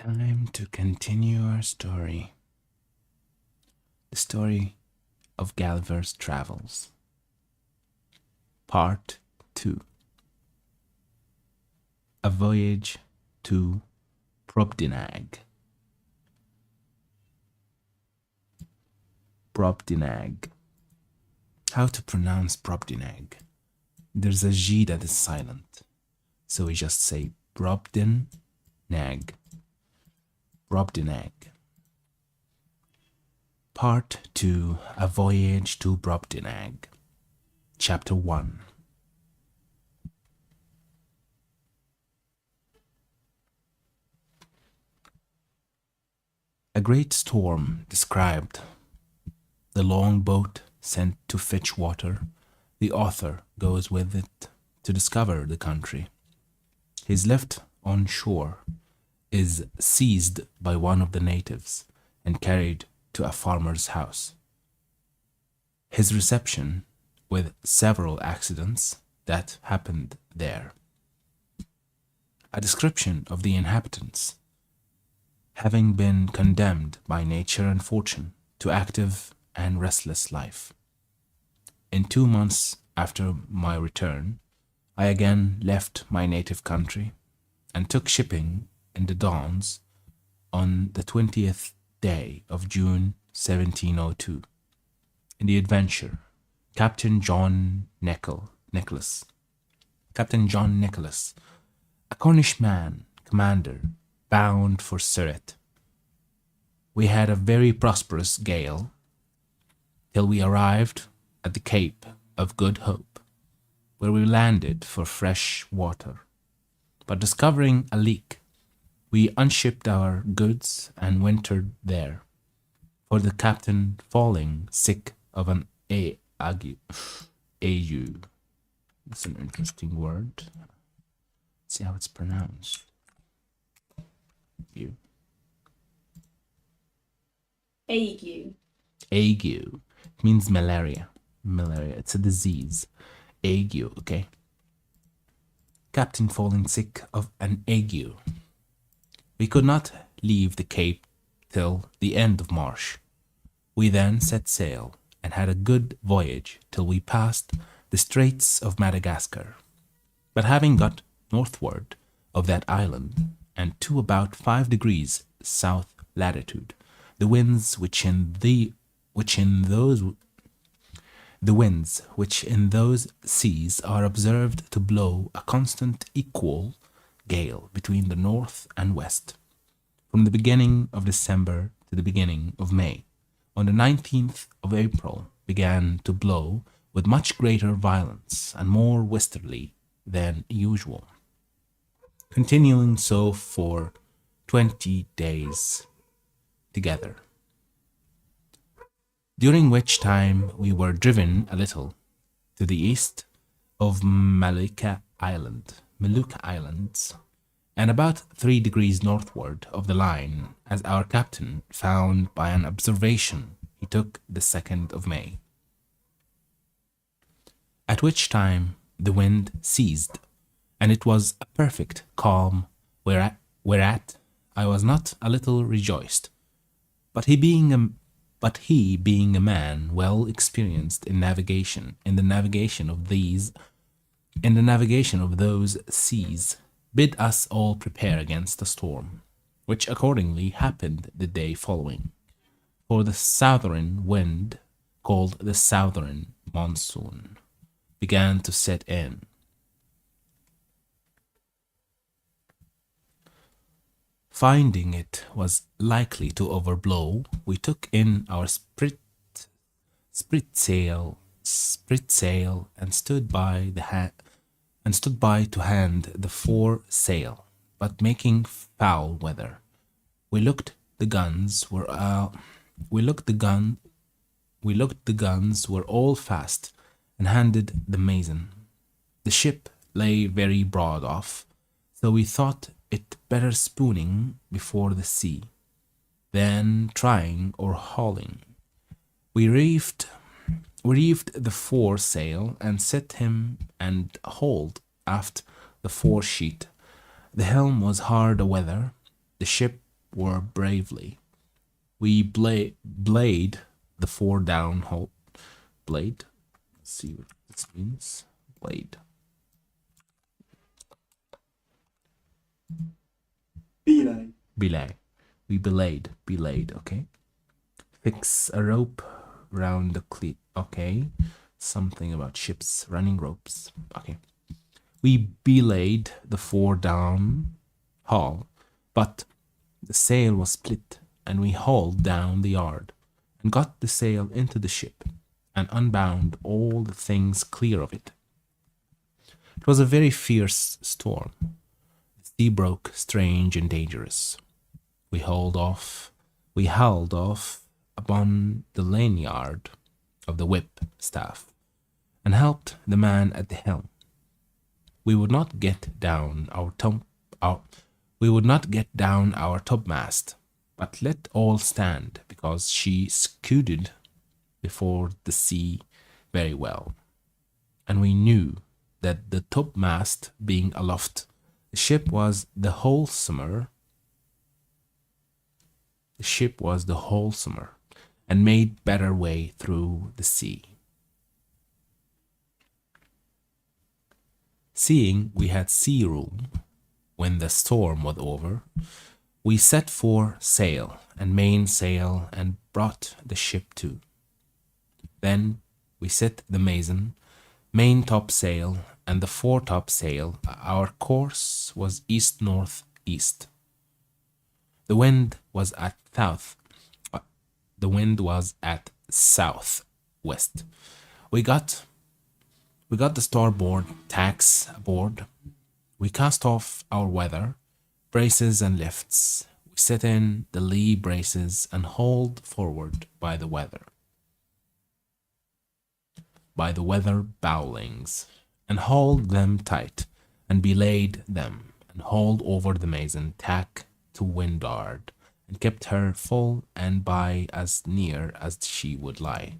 Time to continue our story. The story of Gulliver's Travels. Part 2. A Voyage to Brobdingnag. Brobdingnag. How to pronounce Brobdingnag? There's a G that is silent, so we just say Brobdingnag. Brobdingnag. Part 2. A Voyage to Brobdingnag. Chapter 1. A great storm described. The long boat sent to fetch water. The author goes with it to discover the country. He is left on shore, is seized by one of the natives, and carried to a farmer's house. His reception, with several accidents that happened there. A description of the inhabitants, having been condemned by nature and fortune to active and restless life. In 2 months after my return, I again left my native country and took shipping in the Downs on the 20th day of June 1702. In the Adventure, Captain John Nicholas, a Cornish man, commander, bound for Surrey. We had a very prosperous gale till we arrived at the Cape of Good Hope, where we landed for fresh water. But discovering a leak, we unshipped our goods and wintered there, for the captain falling sick of an ague. It's an interesting word. Let's see how it's pronounced. Ague. Ague. It means malaria. Malaria. It's a disease. Ague, okay? Captain falling sick of an ague. We could not leave the Cape till the end of March. We then set sail and had a good voyage till we passed the Straits of Madagascar. But having got northward of that island and to about 5 degrees south latitude, the winds which in those seas are observed to blow a constant equal gale between the north and west, from the beginning of December to the beginning of May, on the 19th of April began to blow with much greater violence and more westerly than usual, continuing so for 20 days together, during which time we were driven a little to the east of Molucca Islands, and about 3 degrees northward of the line, as our captain found by an observation he took the 2nd of May, at which time the wind ceased, and it was a perfect calm, whereat I was not a little rejoiced, but he being a man well experienced in the navigation of those seas, bid us all prepare against a storm, which accordingly happened the day following, for the southern wind, called the southern monsoon, began to set in. Finding it was likely to overblow, we took in our spritsail and stood by to hand the foresail. But making foul weather, we looked the guns were all fast, and handed the mason. The ship lay very broad off, so we thought it better spooning before the sea than trying or hauling. We reefed the foresail and set him and hauled aft the foresheet. The helm was hard a weather, the ship bore bravely. We blade the fore down hull. Blade. Let's see what this means. Blade. Belay. Belay. We belayed, okay? Fix a rope round the cleat, okay? Something about ships running ropes, okay? We belayed the fore down hull, but the sail was split, and we hauled down the yard, and got the sail into the ship, and unbound all the things clear of it. It was a very fierce storm. The sea broke strange and dangerous. We hauled off upon the lanyard of the whip staff, and helped the man at the helm. We would not get down our topmast, but let all stand, because she scudded before the sea very well, and we knew that the topmast being aloft, the ship was the wholesomer, and made better way through the sea. Seeing we had sea room, when the storm was over, we set fore sail and mainsail and brought the ship to. Then we set the main topsail and the foretopsail. Our course was east-northeast. The wind was at southwest. We got the starboard tacks aboard. We cast off our weather braces and lifts. We set in the lee braces and hauled forward by the weather bowlings, and hauled them tight, and belayed them, and hauled over the mazen tack to windward, and kept her full and by as near as she would lie.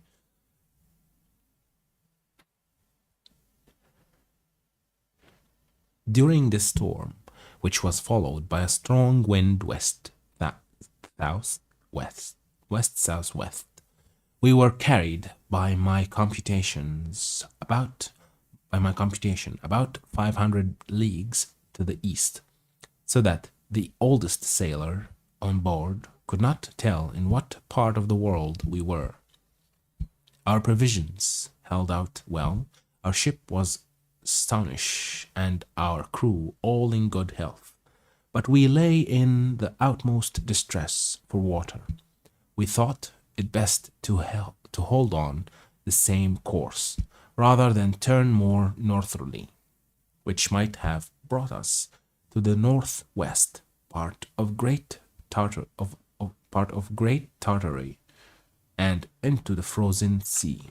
During this storm, which was followed by a strong wind west-southwest, we were carried by my computation about 500 leagues to the east, so that the oldest sailor on board could not tell in what part of the world we were. Our provisions held out well, our ship was staunch, and our crew all in good health, but we lay in the utmost distress for water. We thought it best to hold on the same course, rather than turn more northerly, which might have brought us to the northwest part of Great Tartary and into the frozen sea.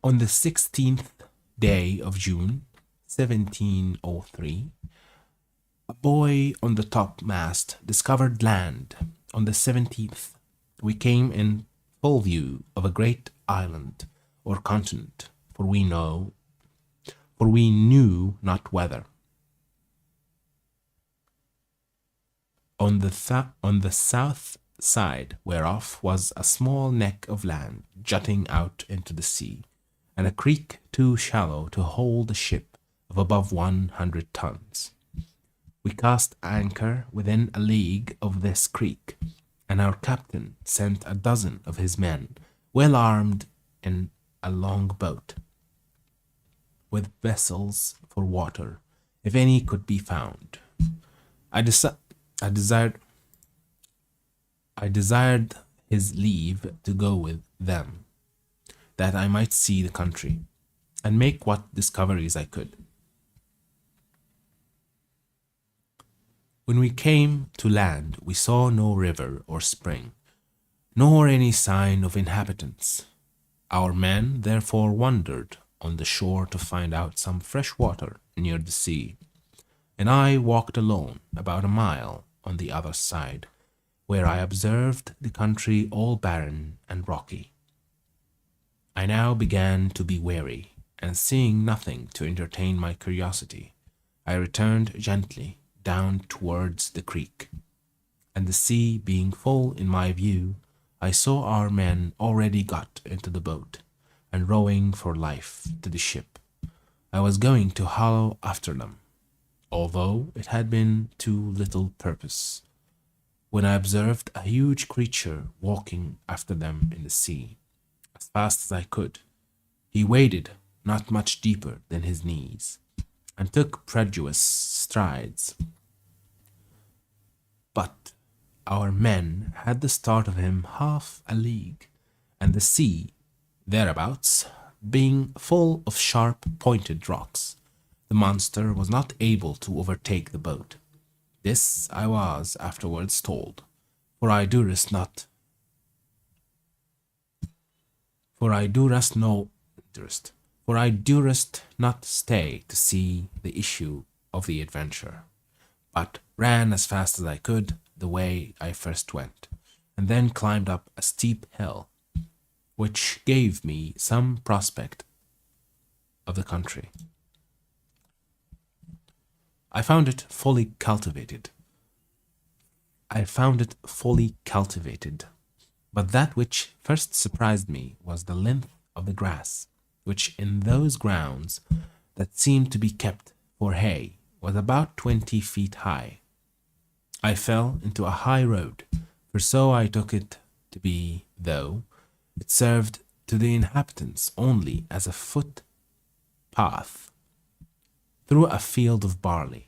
On the 16th day of June, 1703, a buoy on the topmast discovered land. On the 17th, we came in full view of a great island or continent, for we knew not whether. On the south side whereof was a small neck of land jutting out into the sea, and a creek too shallow to hold a ship of above 100 tons. We cast anchor within a league of this creek, and our captain sent a dozen of his men, well armed, in a long boat, with vessels for water, if any could be found. I desired his leave to go with them, that I might see the country, and make what discoveries I could. When we came to land, we saw no river or spring, nor any sign of inhabitants. Our men therefore wandered on the shore to find out some fresh water near the sea, and I walked alone about a mile on the other side, where I observed the country all barren and rocky. I now began to be weary, and seeing nothing to entertain my curiosity, I returned gently down towards the creek, and the sea being full in my view, I saw our men already got into the boat, and rowing for life to the ship. I was going to hollow after them, although it had been to little purpose, when I observed a huge creature walking after them in the sea, as fast as I could. He waded not much deeper than his knees, and took prodigious strides. But our men had the start of him half a league, and the sea, thereabouts, being full of sharp pointed rocks, the monster was not able to overtake the boat. This I was afterwards told, for I durst not for I durst no durst for I durst not stay to see the issue of the adventure, but ran as fast as I could the way I first went, and then climbed up a steep hill, which gave me some prospect of the country. I found it fully cultivated. But that which first surprised me was the length of the grass, which in those grounds that seemed to be kept for hay was about 20 feet high. I fell into a high road, for so I took it to be, though it served to the inhabitants only as a footpath through a field of barley.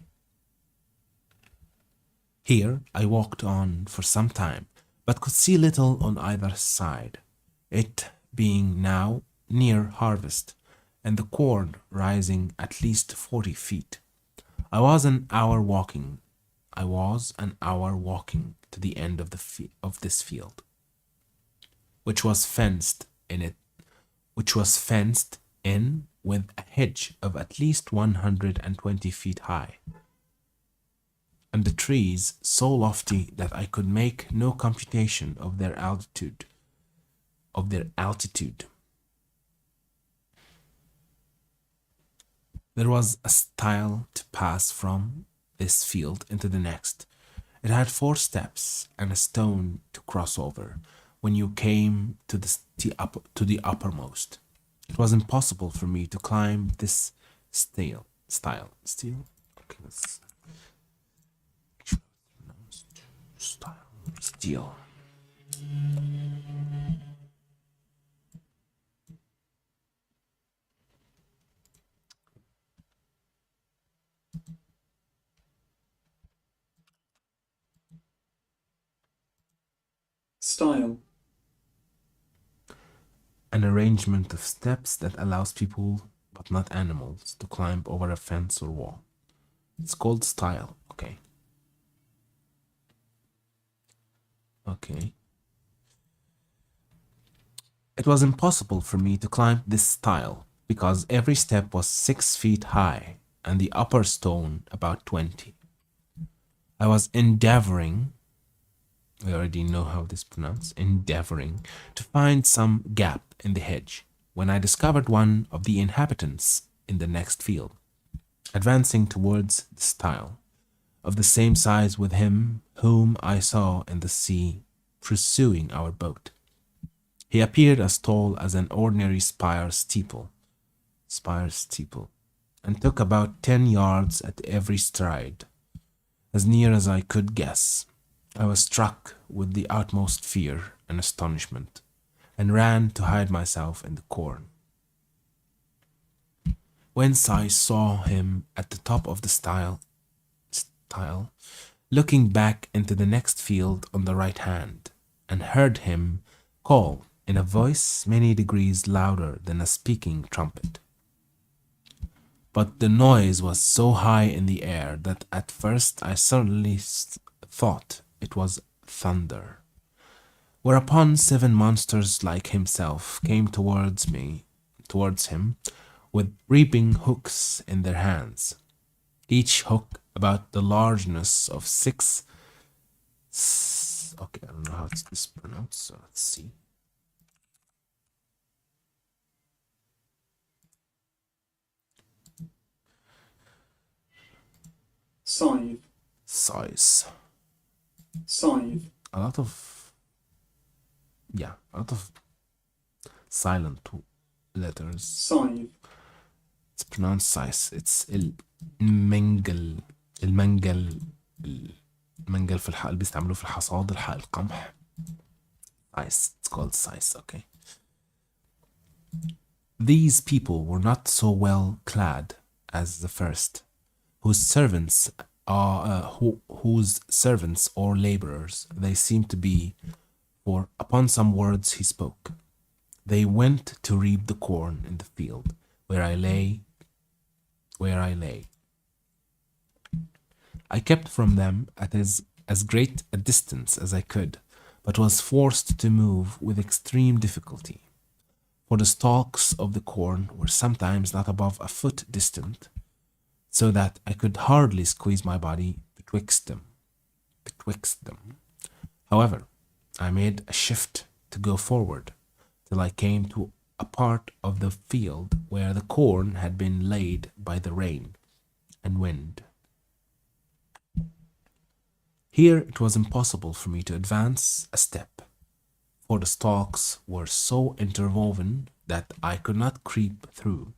Here I walked on for some time, but could see little on either side, it being now near harvest, and the corn rising at least 40 feet. I was an hour walking to the end of this field, which was fenced in with a hedge of at least 120 feet high, and the trees so lofty that I could make no computation of their altitude. There was a stile to pass from this field into the next. It had 4 steps and a stone to cross over when you came to the uppermost. It was impossible for me to climb this stile. Okay, let's steel. Stile. An arrangement of steps that allows people, but not animals, to climb over a fence or wall. It's called stile. Okay. It was impossible for me to climb this stile, because every step was 6 feet high, and the upper stone about 20. I was endeavoring, we already know how this is pronounced, endeavoring to find some gap in the hedge, when I discovered one of the inhabitants in the next field, advancing towards the stile, of the same size with him whom I saw in the sea pursuing our boat. He appeared as tall as an ordinary spire steeple, and took about 10 yards at every stride. As near as I could guess, I was struck with the utmost fear and astonishment, and ran to hide myself in the corn, whence I saw him at the top of the stile, looking back into the next field on the right hand, and heard him call in a voice many degrees louder than a speaking trumpet. But the noise was so high in the air that at first I certainly thought it was thunder. Whereupon 7 monsters like himself came towards him, with reaping hooks in their hands, each hook about the largeness of 6. Okay, I don't know how it's pronounced, so let's see. scythe, size. scythe, A lot of silent letters. scythe, It's pronounced size. It's المنجل المنجل المنجل في اللي بيستعملوه في الحصاد القمح. Size. It's called size. Okay. These people were not so well clad as the first, whose servants or laborers they seemed to be, for upon some words he spoke. They went to reap the corn in the field where I lay. I kept from them at as great a distance as I could, but was forced to move with extreme difficulty, for the stalks of the corn were sometimes not above a foot distant, so that I could hardly squeeze my body betwixt them. However, I made a shift to go forward, till I came to a part of the field where the corn had been laid by the rain and wind. Here it was impossible for me to advance a step, for the stalks were so interwoven that I could not creep through,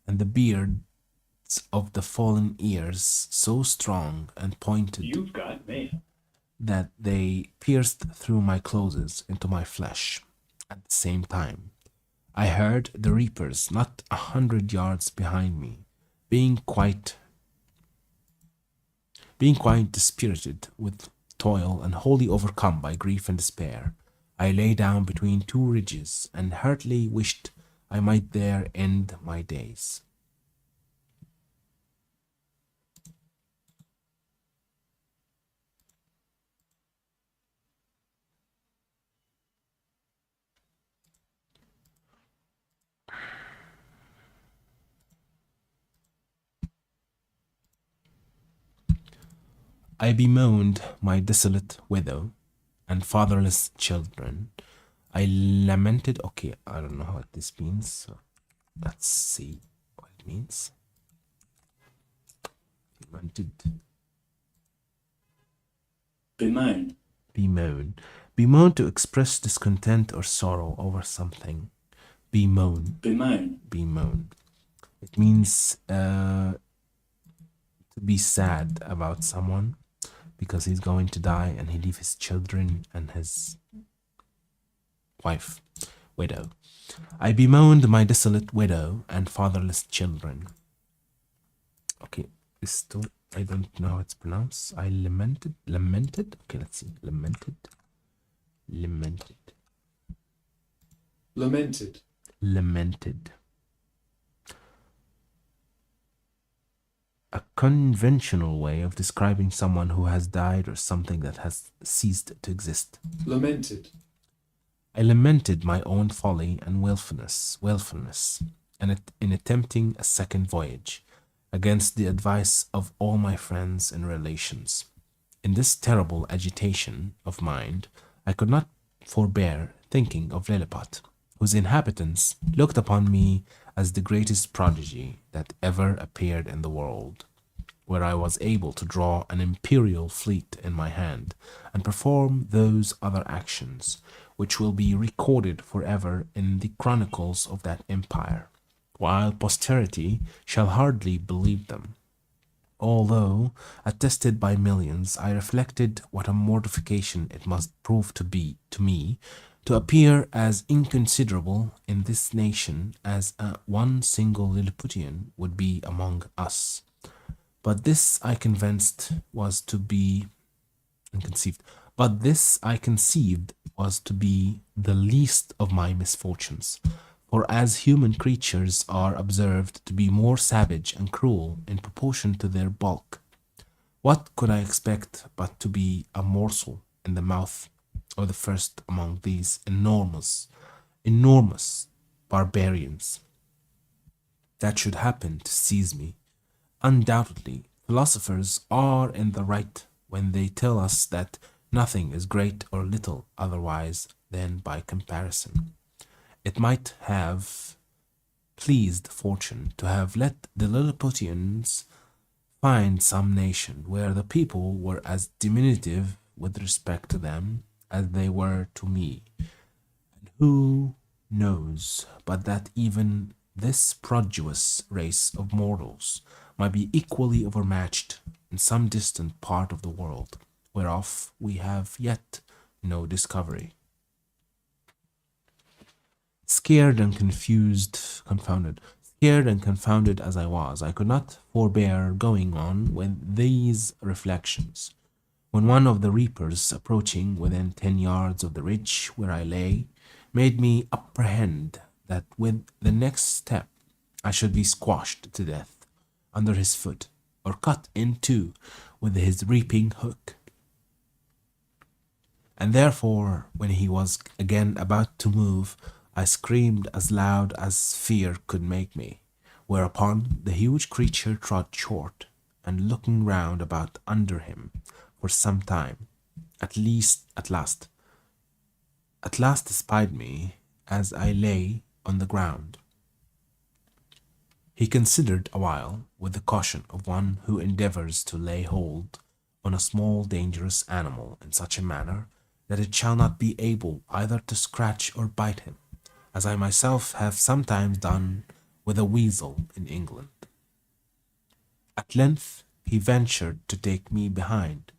and the beards of the fallen ears so strong and pointed you've got mail, that they pierced through my clothes into my flesh. At the same time, I heard the reapers not 100 yards behind me, being quite dispirited with toil and wholly overcome by grief and despair. I lay down between two ridges and heartily wished I might there end my days. I bemoaned my desolate widow and fatherless children. I lamented, okay, I don't know what this means, so let's see what it means. Lamented. bemoan, Bemoan to express discontent or sorrow over something. Bemoan. It means to be sad about someone because he's going to die and he leave his children and his wife, widow. I bemoaned my desolate widow and fatherless children. Okay, this still, I don't know how it's pronounced. I lamented. Okay, let's see. Lamented. A conventional way of describing someone who has died or something that has ceased to exist. lamented, I lamented my own folly and willfulness, and in attempting a second voyage, against the advice of all my friends and relations. In this terrible agitation of mind, I could not forbear thinking of Lilliput, whose inhabitants looked upon me as the greatest prodigy that ever appeared in the world, where I was able to draw an imperial fleet in my hand and perform those other actions which will be recorded forever in the chronicles of that empire, while posterity shall hardly believe them. Although attested by millions, I reflected what a mortification it must prove to be to me to appear as inconsiderable in this nation as one single Lilliputian would be among us. But this I conceived was to be the least of my misfortunes. For as human creatures are observed to be more savage and cruel in proportion to their bulk, what could I expect but to be a morsel in the mouth of the first among these enormous barbarians that should happen to seize me? Undoubtedly, philosophers are in the right when they tell us that nothing is great or little otherwise than by comparison. It might have pleased fortune to have let the Lilliputians find some nation where the people were as diminutive with respect to them as they were to me. Who knows but that even this prodigious race of mortals might be equally overmatched in some distant part of the world, whereof we have yet no discovery. Scared and confounded as I was, I could not forbear going on with these reflections, when one of the reapers, approaching within 10 yards of the ridge where I lay, made me apprehend that with the next step I should be squashed to death under his foot, or cut in two with his reaping hook. And therefore, when he was again about to move, I screamed as loud as fear could make me, whereupon the huge creature trod short, and looking round about under him for some time, at last espied me as I lay on the ground. He considered a while with the caution of one who endeavours to lay hold on a small dangerous animal in such a manner that it shall not be able either to scratch or bite him, as I myself have sometimes done with a weasel in England. At length he ventured to take me behind,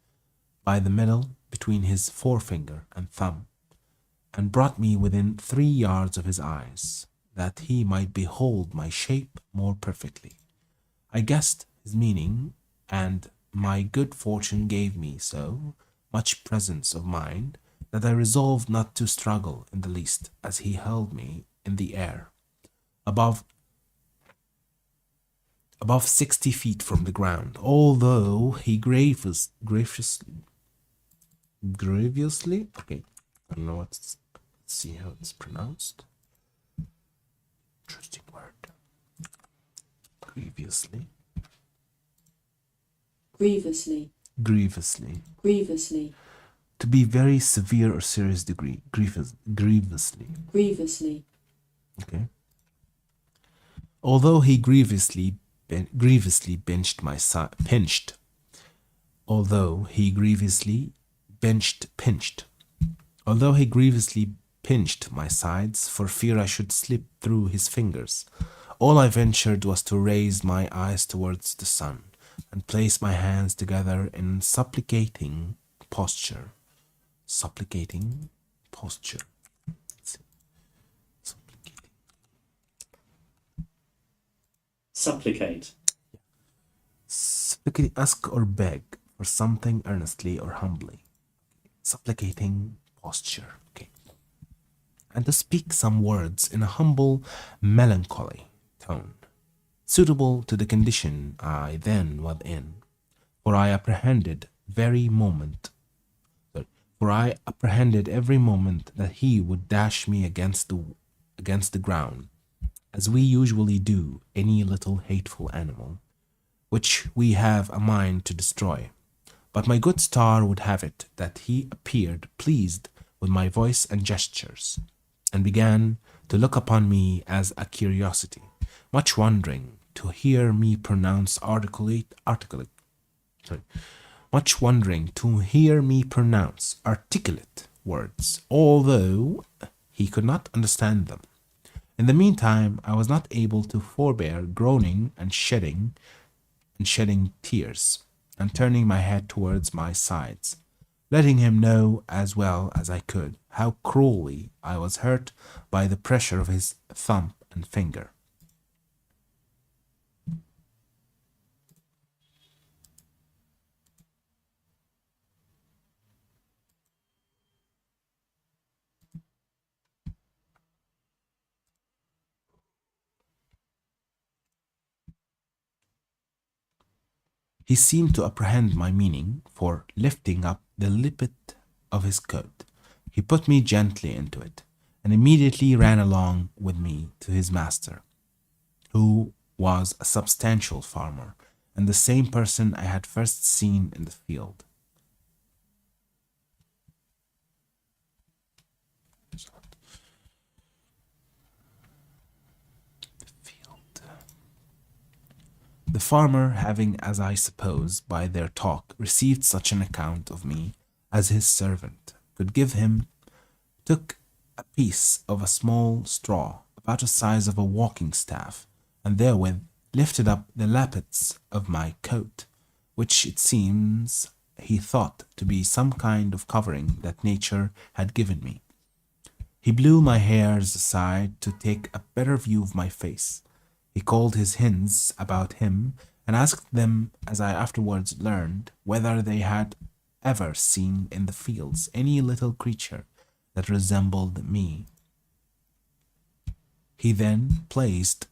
by the middle between his forefinger and thumb, and brought me within 3 yards of his eyes, that he might behold my shape more perfectly. I guessed his meaning, and my good fortune gave me so much presence of mind that I resolved not to struggle in the least, as he held me in the air, above 60 feet from the ground, although he grievously, okay, I don't know let's see how it's pronounced. Interesting word. Grievously. Grievously. To be very severe or serious degree. Grievously. Okay. Although he grievously pinched my side, although he grievously pinched my sides for fear I should slip through his fingers, all I ventured was to raise my eyes towards the sun and place my hands together in supplicating posture. Supplicating. Supplicate. Ask or beg for something earnestly or humbly. Supplicating posture. Okay. And to speak some words in a humble, melancholy tone, suitable to the condition I then was in, for I apprehended every moment that he would dash me against the ground, as we usually do any little hateful animal, which we have a mind to destroy. But my good star would have it that he appeared pleased with my voice and gestures, and began to look upon me as a curiosity, much wondering to hear me pronounce articulate words, although he could not understand them. In the meantime, I was not able to forbear groaning and shedding tears, and turning my head towards my sides, letting him know as well as I could how cruelly I was hurt by the pressure of his thumb and finger. He seemed to apprehend my meaning, for lifting up the lippet of his coat, he put me gently into it, and immediately ran along with me to his master, who was a substantial farmer, and the same person I had first seen in the field. The farmer, having, as I suppose, by their talk, received such an account of me as his servant could give him, took a piece of a small straw about the size of a walking staff, and therewith lifted up the lappets of my coat, which it seems he thought to be some kind of covering that nature had given me. He blew my hairs aside to take a better view of my face. He called his hens about him and asked them, as I afterwards learned, whether they had ever seen in the fields any little creature that resembled me. He then placed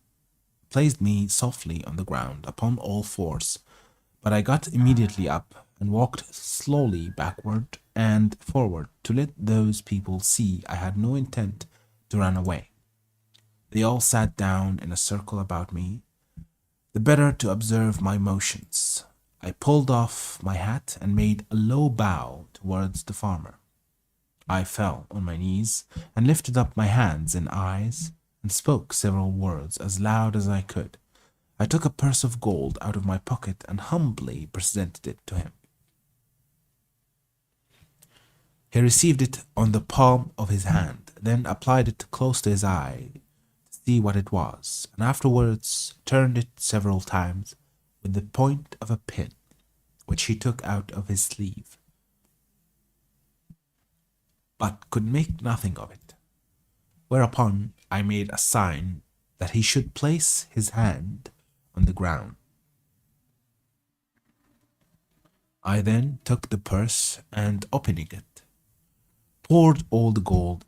me softly on the ground upon all fours, but I got immediately up and walked slowly backward and forward to let those people see I had no intent to run away. They all sat down in a circle about me, the better to observe my motions. I pulled off my hat and made a low bow towards the farmer. I fell on my knees and lifted up my hands and eyes and spoke several words as loud as I could. I took a purse of gold out of my pocket and humbly presented it to him. He received it on the palm of his hand, then applied it close to his eye to see what it was, and afterwards turned it several times with the point of a pin, which he took out of his sleeve, but could make nothing of it. Whereupon I made a sign that he should place his hand on the ground. I then took the purse and, opening it, poured all the gold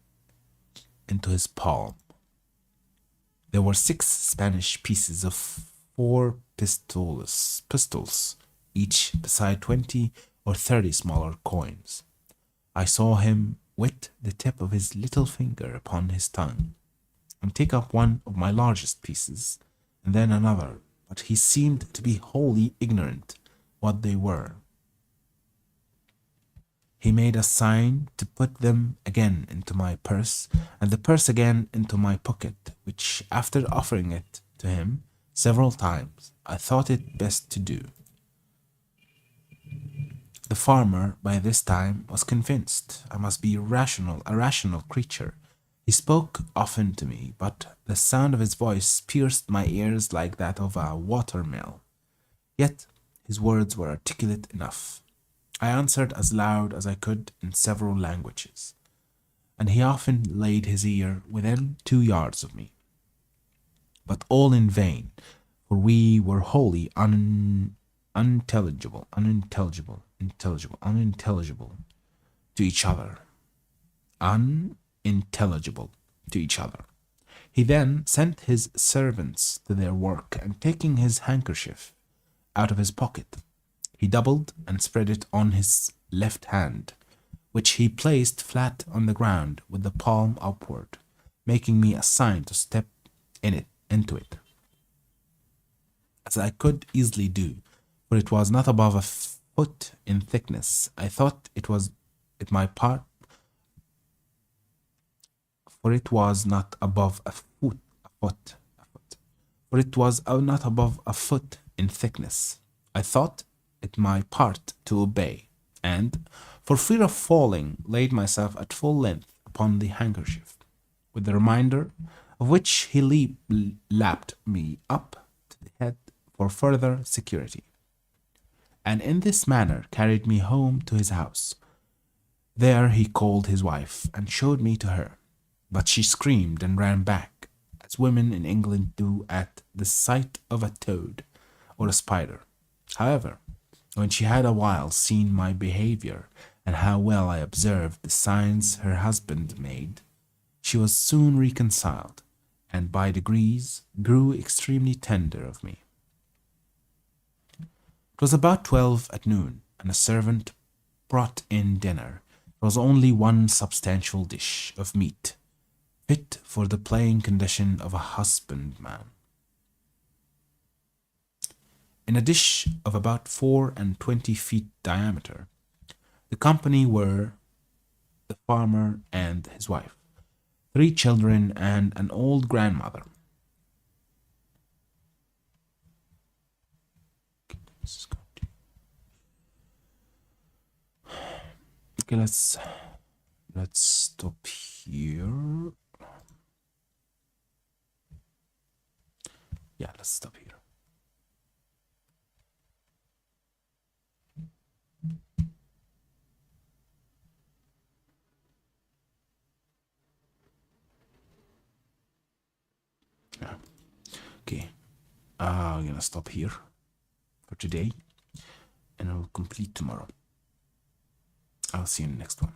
into his palm. There were 6 Spanish pieces of 4 pistols, each beside 20 or 30 smaller coins. I saw him wet the tip of his little finger upon his tongue, and take up one of my largest pieces, and then another, but he seemed to be wholly ignorant what they were. He made a sign to put them again into my purse, and the purse again into my pocket, which, after offering it to him several times, I thought it best to do. The farmer, by this time, was convinced I must be a rational creature. He spoke often to me, but the sound of his voice pierced my ears like that of a water-mill. Yet his words were articulate enough. I answered as loud as I could in several languages, and he often laid his ear within 2 yards of me. But all in vain, for we were wholly unintelligible to each other. Unintelligible to each other. He then sent his servants to their work, and taking his handkerchief out of his pocket, he doubled and spread it on his left hand, which he placed flat on the ground with the palm upward, making me a sign to step into it, as I could easily do, for it was not above a foot in thickness. I thought it was my part, for it was not above a foot in thickness. I thought it my part to obey, and, for fear of falling, laid myself at full length upon the handkerchief, with the remainder of which he lapped me up to the head for further security, and in this manner carried me home to his house. There he called his wife and showed me to her, but she screamed and ran back, as women in England do at the sight of a toad or a spider. However, when she had a while seen my behavior and how well I observed the signs her husband made, she was soon reconciled, and by degrees grew extremely tender of me. It was about 12 at noon, and a servant brought in dinner. It was only one substantial dish of meat, fit for the plain condition of a husbandman. In a dish of about 24 feet diameter, the company were the farmer and his wife, 3 children, and an old grandmother. Okay, let's stop here. Yeah, let's stop here. Yeah. Okay, I'm gonna stop here for today, and I'll complete tomorrow. I'll see you in the next one.